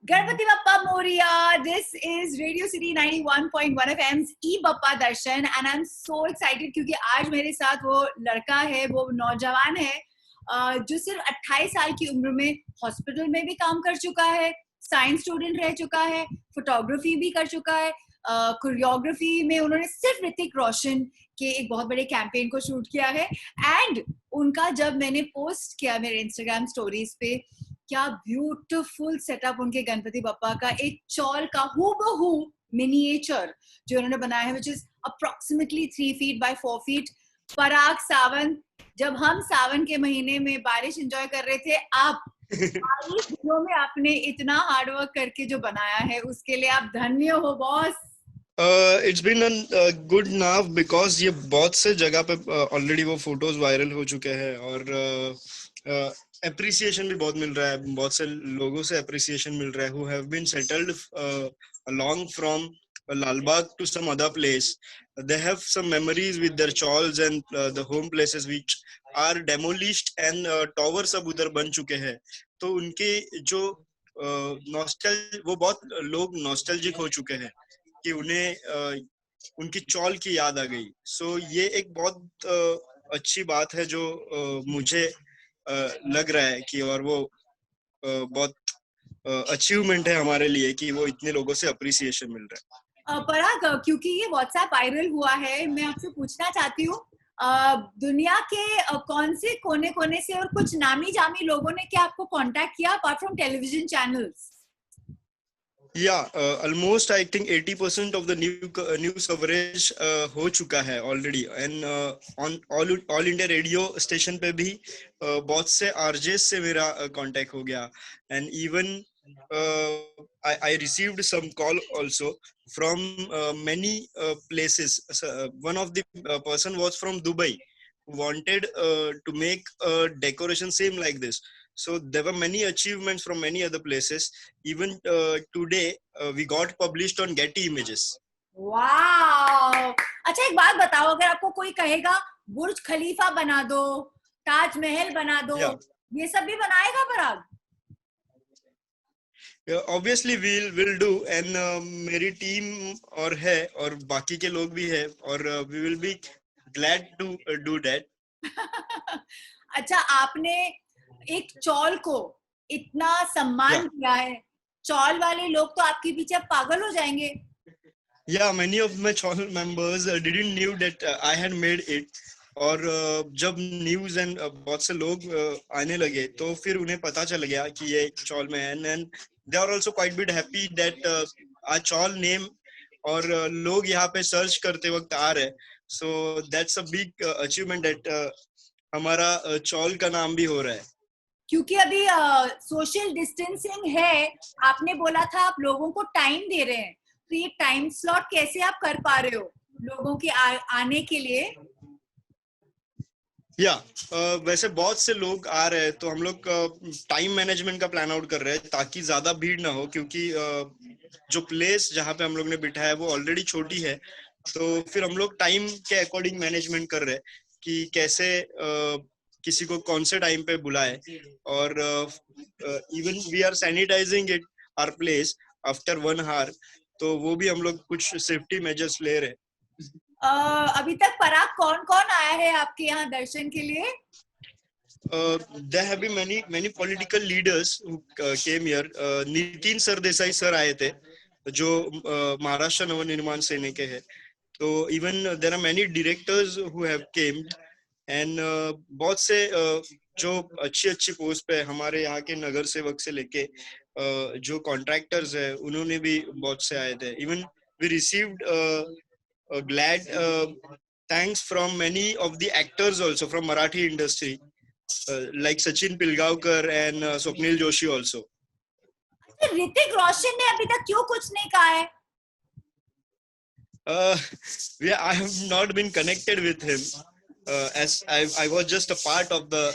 Ganpati Bappa Moriya. This is Radio City 91.1 FM's E Bappa Darshan and I'm so excited क्योंकि आज मेरे साथ वो लड़का है, वो नौजवान है जो सिर्फ 28 साल की उम्र में हॉस्पिटल में भी काम कर चुका है, साइंस स्टूडेंट रह चुका है, फोटोग्राफी भी कर चुका है, कोरियोग्राफी में उन्होंने सिर्फ ऋतिक रोशन के एक बहुत बड़े कैंपेन को शूट किया है. एंड उनका जब मैंने पोस्ट किया मेरे इंस्टाग्राम स्टोरीज पे, क्या ब्यूटीफुल सेटअप उनके गणपति बप्पा का, एक चौल का हूबहू मिनिएचर जो उन्होंने बनाया है, which is approximately 3 feet by 4 feet. पराग सावंत, जब हम सावन के महीने में बारिश एंजॉय कर रहे थे, आप 40 दिनों में आपने इतना हार्डवर्क करके जो बनाया है उसके लिए आप धन्य हो boss. It's been a good now because ये बहुत से जगह पे ऑलरेडी वो फोटोज वायरल हो चुके हैं और appreciation भी बहुत मिल रहा है, बहुत से लोगों से appreciation मिल रहा है who have been settled along from Lalbagh to some other place. They have some memories with their chawls and the home places which are demolished and towers अब उधर बन चुके हैं. तो उनके जो वो बहुत लोग नॉस्टैल्जिक हो चुके हैं कि उन्हें उनकी चौल की याद आ गई. सो ये एक बहुत अच्छी बात है जो मुझे लग रहा है कि और वो बहुत अचीवमेंट है हमारे लिए कि वो इतने लोगों से अप्रिसिएशन मिल रहा है. पराग, क्योंकि ये व्हाट्सएप वायरल हुआ है, मैं आपसे पूछना चाहती हूँ दुनिया के कौन से कोने कोने से और कुछ नामी जामी लोगों ने क्या आपको कांटेक्ट किया apart from television channels? Yeah, almost I think 80% of the news coverage हो चुका है already and on all India radio station पे भी बहुत से RJs से मेरा contact हो गया and even I received some call also from many places. One of the person was from Dubai who wanted to make a decoration same like this. So there were many achievements from many other places. Even today, we got published on Getty Images. Wow! अच्छा, एक बात बताओ, अगर आपको कोई कहेगा बुर्ज खलीफा बना दो, ताजमहल बना दो, ये सब भी बनाएगा पराग? Obviously we'll do and मेरी टीम और है और बाकी के लोग भी है और we will be glad to do that. अच्छा, आपने एक चौल को इतना सम्मान दिया है, चौल वाले लोग तो आपके पीछे पागल हो जाएंगे. Yeah, many of my channel members didn't knew that I had made it. और जब न्यूज एंड बहुत से लोग आने लगे तो फिर उन्हें पता चल गया कि ये चौल में है and they are also quite bit happy that uh chawl name और लोग यहाँ पे सर्च करते वक्त आ रहे. So that's a big achievement that हमारा चौल का नाम भी हो रहा है. क्योंकि अभी सोशल डिस्टेंसिंग है, आपने बोला था आप लोगों को टाइम दे रहे हैं, तो ये टाइम स्लॉट कैसे आप कर पा रहे हो लोगों के आने के लिए? वैसे बहुत से लोग आ रहे हैं तो हम लोग टाइम मैनेजमेंट का प्लान आउट कर रहे हैं ताकि ज्यादा भीड़ ना हो, क्योंकि जो प्लेस जहाँ पे हम लोग ने बिठाया है वो ऑलरेडी छोटी है. तो फिर हम लोग टाइम के अकॉर्डिंग मैनेजमेंट कर रहे हैं कि कैसे किसी को कौन से टाइम पे बुलाए और even we are sanitizing it our place after 1 hour. तो वो भी हम लोग कुछ सेफ्टी मेजर्स ले रहे हैं. अभी तक पराग कौन कौन आया है आपके यहाँ दर्शन के लिए? There have been many political leaders who came here. Nitin Sardesai sir आए थे जो महाराष्ट्र नवनिर्माण सेना के हैं. तो even there are many directors who have came and बहुत से जो अच्छी पोस्ट पे हमारे यहाँ के नगर सेवक से लेके जो कॉन्ट्रैक्टर्स है उन्होंने भी बहुत से आए थे. Even we received glad thanks from many of the actors also from Marathi industry like Sachin Pilgaonkar and Swapnil Joshi also. Hrithik Roshan ने अभी तक क्यों कुछ नहीं कहा है? I have not been connected with him as I was just a part of the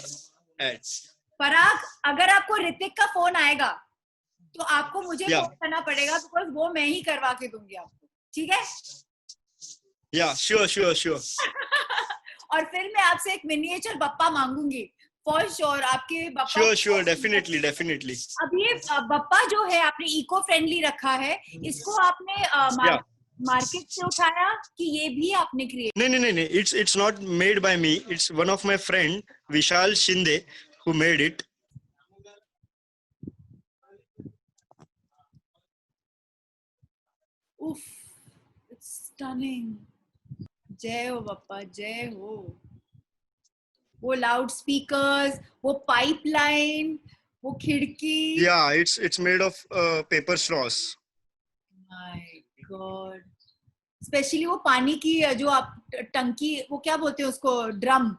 ads. पराग, अगर आपको ऋतिक का फोन आएगा तो आपको मुझे फोन करना पड़ेगा बिकॉज़ वो मैं ही करवा के दूंगी आपको, ठीक है? Yeah, sure. और फिर मैं आपसे एक मिनिएचर बप्पा मांगूंगी फॉर श्योर आपके बप्पा श्योर डेफिनेटली डेफिनेटली अब ये बप्पा जो है आपने इको फ्रेंडली रखा है, इसको आपने या मार्केट से उठाया कि ये भी आपने क्रिएट? नहीं it's not made by me, it's one of my friend Vishal Shinde who made it. उफ, इट्स स्टनिंग. जय हो बप्पा, जय हो. वो लाउड स्पीकर्स, वो पाइपलाइन, वो खिड़की. Yeah, it's made of paper straws. My God. Specially वो पानी की जो आप टंकी, वो क्या बोलते हैं उसको, ड्रम.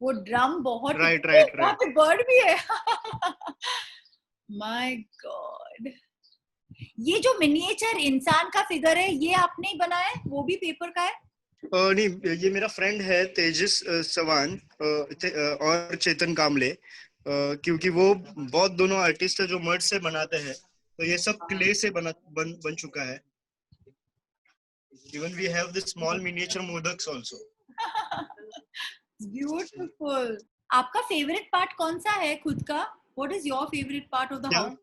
वो ड्रम बहुत Right. वहाँ पे बर्ड भी है. My God. ये जो मिनिएचर इंसान का फिगर है, ये आपने ही बनाया है? वो भी पेपर का है? नहीं, ये मेरा फ्रेंड है तेजस चौहान और चेतन कामले, क्योंकि वो बहुत दोनों आर्टिस्ट है जो मर्ड से बनाते हैं, तो ये सब क्ले से बन चुका है. Even we have this small miniature modaks also. Beautiful. आपका फेवरेट पार्ट कौन सा है खुद का? What is your favourite part of the house?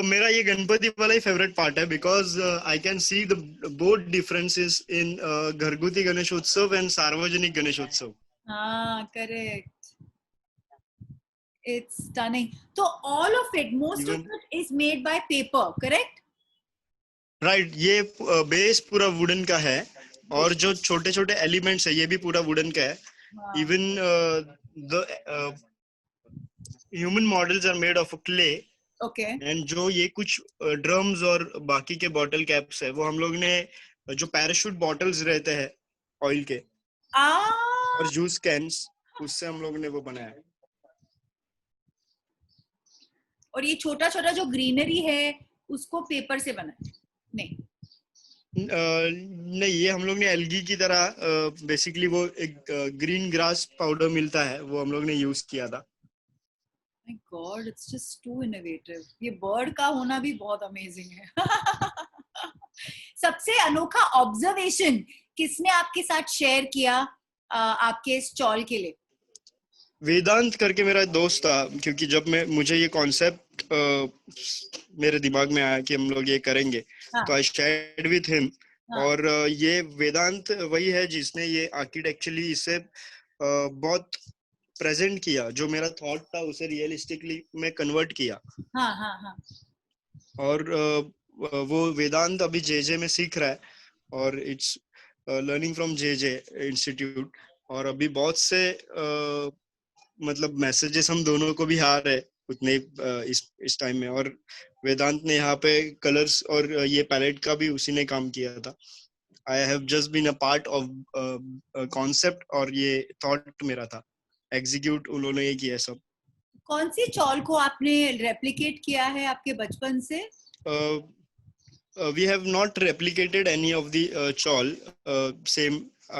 मेरा ये गणपति वाला ही फेवरेट पार्ट है, because I can see the both differences in घरगुती गणेशोत्सव एंड सार्वजनिक गणेशोत्सव. हाँ, correct. It's stunning. So all of it, most of it is made by paper, correct? Right. ये base पूरा wooden का है, और जो छोटे छोटे एलिमेंट्स है ये भी पूरा वुडन का है. Even the human models are made of clay. Okay. And जो ये कुछ ड्रम्स और बाकी के बॉटल कैप्स है, वो हम लोग ने जो पैराशूट बॉटल्स रहते हैं ऑयल के और जूस कैन्स, उससे हम लोग ने वो बनाया है. और ये छोटा छोटा जो ग्रीनरी है उसको पेपर से बना? नहीं. नहीं, ये हम लोग ने एल्गी की तरह बेसिकली वो एक ग्रीन ग्रास पाउडर मिलता है, वो हम लोग ने यूज किया था. My God, it's just too innovative. ये बर्ड का होना भी बहुत अमेजिंग है. सबसे अनोखा ऑब्जर्वेशन किसने आपके साथ शेयर किया आपके इस चॉल के लिए? वेदांत करके मेरा दोस्त था, क्योंकि जब मुझे ये कॉन्सेप्ट मेरे दिमाग में आया कि हम लोग ये करेंगे, तो आई शेयर्ड विथ हिम. और ये वेदांत वही है जिसने ये आर्किटेक्चरली इसे बहुत प्रेजेंट किया. जो मेरा थॉट था उसे रियलिस्टिकली में कन्वर्ट किया. और वो वेदांत अभी जेजे में सीख रहा है, और it's learning from JJ institute. और अभी बहुत से मतलब मैसेजेस हम दोनों को भी आ रहे उतने इस टाइम में. और वेदांत ने यहाँ पे कलर्स और ये पैलेट का भी उसी ने काम किया था. I have just been a part of concept, और ये थॉट मेरा था, एग्जीक्यूट उन्होंने ये किया सब. कौन सी चॉल को आपने रेप्लिकेट किया है आपके बचपन से? We have not replicated any of the chawl same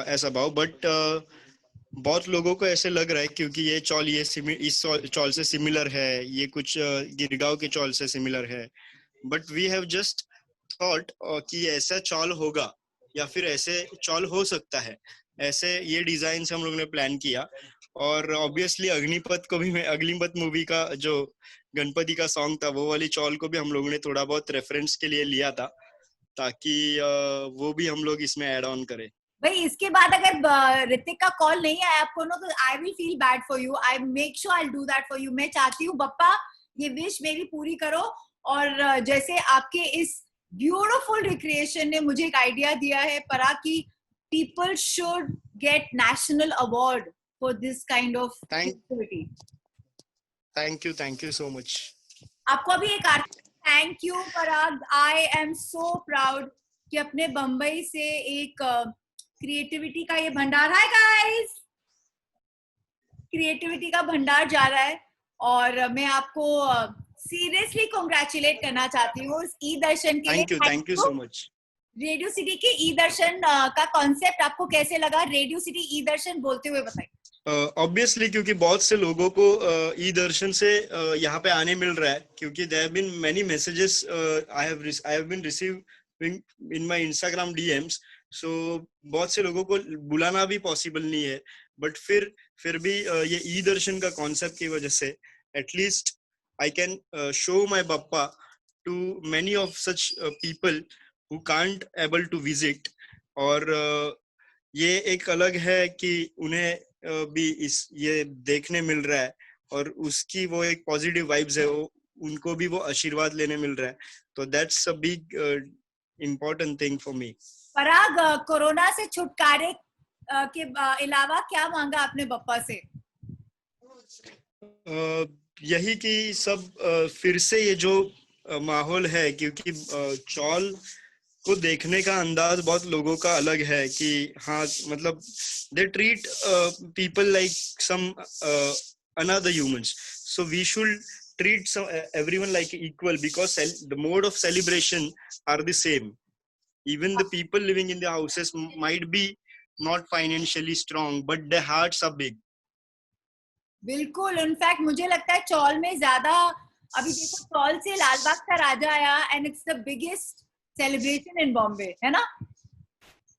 as above, but बहुत लोगों को ऐसे लग रहा है क्योंकि ये चॉल इस चॉल से सिमिलर है, ये कुछ गिरगांव के चॉल से सिमिलर है. But we have just thought कि ऐसा चॉल होगा या फिर ऐसे चॉल हो सकता है, ऐसे ये डिजाइन से हम लोग ने प्लान किया. और ऑब्वियसली अग्निपथ मूवी का जो गणपति का सॉन्ग था, वो वाली चॉल को भी हम लोगों ने थोड़ा बहुत रेफरेंस के लिए लिया था, ताकि वो भी हम लोग इसमें ऐड ऑन करें. भाई इसके बाद अगर ऋतिक का कॉल नहीं आया आपको ना, तो I will feel bad for you. I make sure I will do that for you. मैं चाहती हूँ बप्पा ये विश मेरी पूरी करो. और जैसे आपके इस ब्यूटीफुल रिक्रिएशन ने मुझे एक आइडिया दिया है पराग की, people should get national award for this kind of activity. Thank you so much. आपको अभी एक thank you Parag. I am so proud कि अपने बम्बई से एक क्रिएटिविटी का ये भंडार, हाय गाइस, क्रिएटिविटी का भंडार जा रहा है. और मैं आपको सीरियसली कांग्रेचुलेट करना चाहती हूँ इस ई दर्शन के लिए. Thank you so much. Radio city के ई दर्शन का कॉन्सेप्ट आपको कैसे लगा? रेडियो सिटी ई दर्शन बोलते हुए बताइए. ऑब्वियसली क्योंकि बहुत से लोगों को ई दर्शन से यहाँ पे आने मिल रहा है, क्योंकि there have been many messages I have been receiving in my Instagram DMs. So बहुत से लोगों को बुलाना भी पॉसिबल नहीं है, बट फिर भी ये ई दर्शन का कॉन्सेप्ट की वजह से at least I can show my Bappa to many of such people who can't able to visit. और ये एक अलग है कि उन्हें भी ये देखने मिल रहा है और उसकी वो एक पॉजिटिव वाइब्स है, वो उनको भी वो आशीर्वाद लेने मिल रहा है. तो that's a big important thing for me. Parag, corona से छुटकारे के अलावा क्या मांगा आपने बप्पा से? यही कि सब फिर से ये जो माहौल है, क्योंकि चौल को देखने का अंदाज बहुत लोगों का अलग है कि हाँ मतलब they treat people like some another humans, so we should treat everyone like equal, because the mode of celebration are the same. Even the people living in the houses might be not financially strong, but their hearts are big. बिल्कुल. In fact मुझे लगता है चौल में ज्यादा, अभी देखो चौल से लाल बाग का राजा आया and it's the biggest celebration in Bombay, है ना?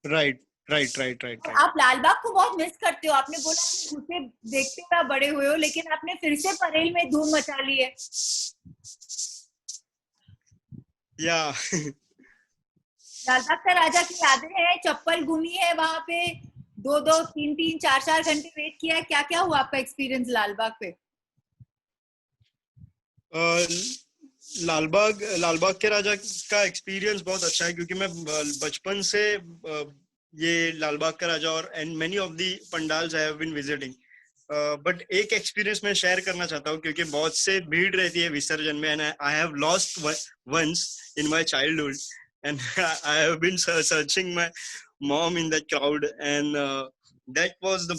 राइट. आप लाल बाग को बहुत मिस करते हो. आपने बोला कि उसे देखते हुए बड़े हुए हो, लेकिन आपने फिर से परेल में धूम मचा ली है. या लाल बाग का राजा की यादें हैं, चप्पल घूमी है वहां पे, 2-2, 3-3, 4-4 घंटे वेट किया है. क्या क्या हुआ आपका एक्सपीरियंस लाल बाग पे? लालबाग के राजा का एक्सपीरियंस बहुत अच्छा है, क्योंकि मैं बचपन से ये लालबाग का राजा और and many of the pandals I have been visiting. But एक एक्सपीरियंस मैं शेयर करना चाहता हूँ, क्योंकि बहुत से भीड़ रहती है विसर्जन में, and I have lost once in my childhood, and I have been searching my mom in that crowd, and that was the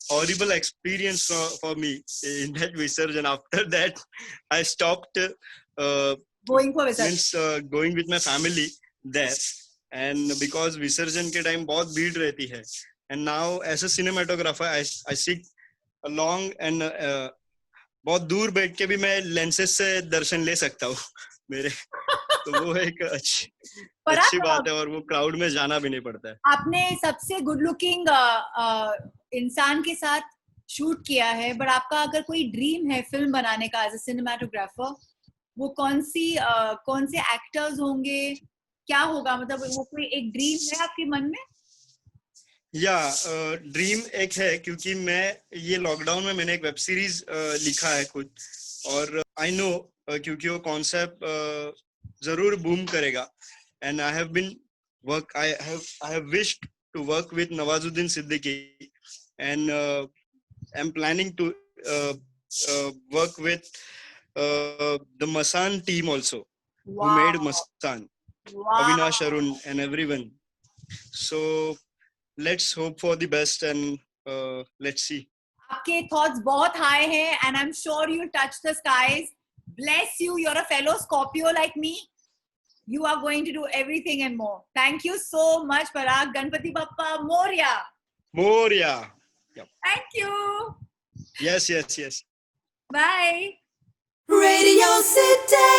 horrible experience for me in that Visarjan. After that, I stopped Going for Visarjan. Going with my family there, and because Visarjan के time बहुत भीड़ रहती है, and now as a cinematographer I sit along and बहुत दूर बैठ के भी मैं लेंसेज से दर्शन ले सकता हूँ मेरे. तो वो एक अच्छी बात है, और वो क्राउड में जाना भी नहीं पड़ता है. आपने सबसे गुड लुकिंग इंसान के साथ शूट किया है, बट आपका अगर कोई ड्रीम है फिल्म बनाने का एज अ सिनेमाटोग्राफर, वो कौन से एक्टर्स होंगे, क्या होगा? मतलब वो कोई एक ड्रीम है आपके मन में? या ड्रीम एक है, क्योंकि मैं ये लॉकडाउन में मैंने एक वेब सीरीज लिखा है खुद, और आई नो क्योंकि वो कॉन्सेप्ट जरूर बूम करेगा, and I have wished to work with Nawazuddin Siddiqui, and I am planning to work with the Masaan team also, who made Masaan, Avinash Arun and everyone. So let's hope for the best, and let's see. आपके thoughts बहुत high हैं, and I'm sure you'll touch the skies. Bless you. You're a fellow Scorpio like me. You are going to do everything and more. Thank you so much, Parag. Ganpati Bappa Moria. Moria. Yep. Thank you. Yes. Bye. Radio City.